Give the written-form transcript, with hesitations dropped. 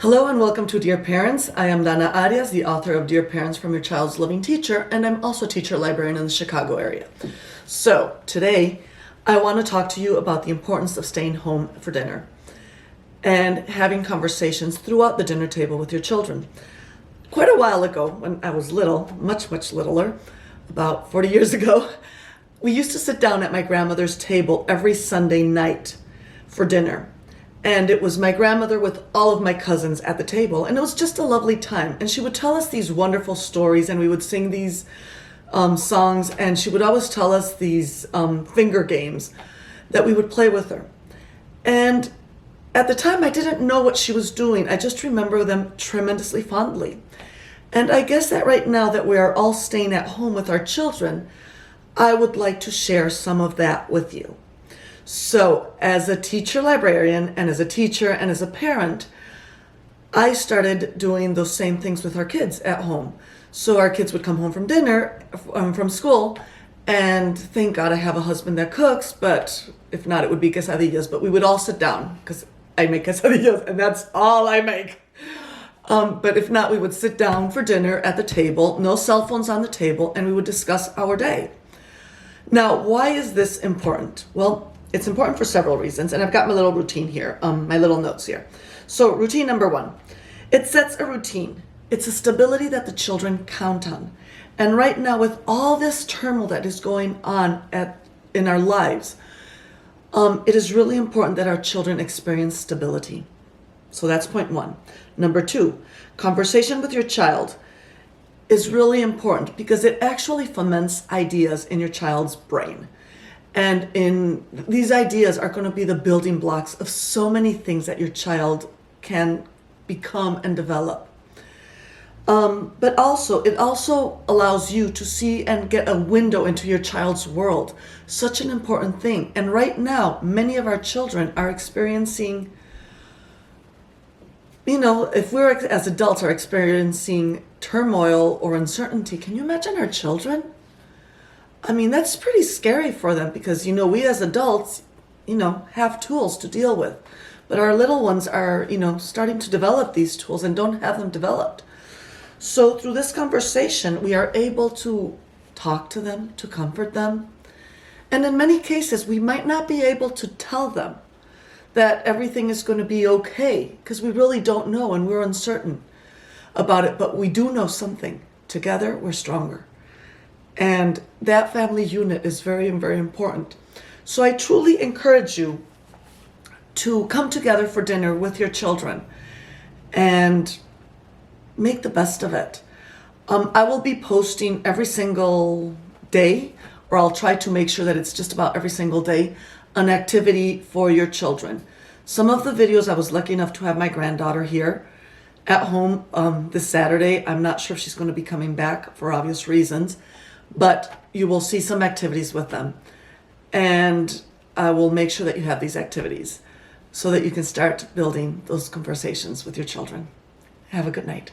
Hello and welcome to Dear Parents. I am Dana Arias, the author of Dear Parents from Your Child's Loving Teacher, and I'm also a teacher librarian in the Chicago area. So today I want to talk to you about the importance of staying home for dinner and having conversations throughout the dinner table with your children. Quite a while ago, when I was little, much littler, about 40 years ago, we used to sit down at my grandmother's table every Sunday night for dinner. And it was my grandmother with all of my cousins at the table. And it was just a lovely time. And she would tell us these wonderful stories, and we would sing these songs. And she would always tell us these finger games that we would play with her. And at the time, I didn't know what she was doing. I just remember them tremendously fondly. And I guess that right now that we are all staying at home with our children, I would like to share some of that with you. So as a teacher librarian and as a teacher and as a parent, I started doing those same things with our kids at home. So our kids would come home from dinner, from school, and thank God I have a husband that cooks, but if not, it would be quesadillas. But we would all sit down because I make quesadillas and that's all I make. But if not, we would sit down for dinner at the table, no cell phones on the table, and we would discuss our day. Now, why is this important? Well, it's important for several reasons, and I've got my little routine here, my little notes here. So routine number one, it sets a routine. It's a stability that the children count on. And right now, with all this turmoil that is going on in our lives, it is really important that our children experience stability. So that's point one. Number two, conversation with your child is really important because it actually foments ideas in your child's brain. And these ideas are going to be the building blocks of so many things that your child can become and develop. But also, it also allows you to see and get a window into your child's world. Such an important thing. And right now, many of our children are experiencing, if we're as adults are experiencing turmoil or uncertainty, can you imagine our children? I mean, that's pretty scary for them because, we as adults, have tools to deal with. But our little ones are, starting to develop these tools and don't have them developed. So through this conversation, we are able to talk to them, to comfort them. And in many cases, we might not be able to tell them that everything is going to be okay because we really don't know and we're uncertain about it. But we do know something. Together, we're stronger. And that family unit is very, very important. So I truly encourage you to come together for dinner with your children and make the best of it. I will be posting every single day, or I'll try to make sure that it's just about every single day, an activity for your children. Some of the videos, I was lucky enough to have my granddaughter here at home this Saturday. I'm not sure if she's going to be coming back for obvious reasons. But you will see some activities with them. And I will make sure that you have these activities so that you can start building those conversations with your children. Have a good night.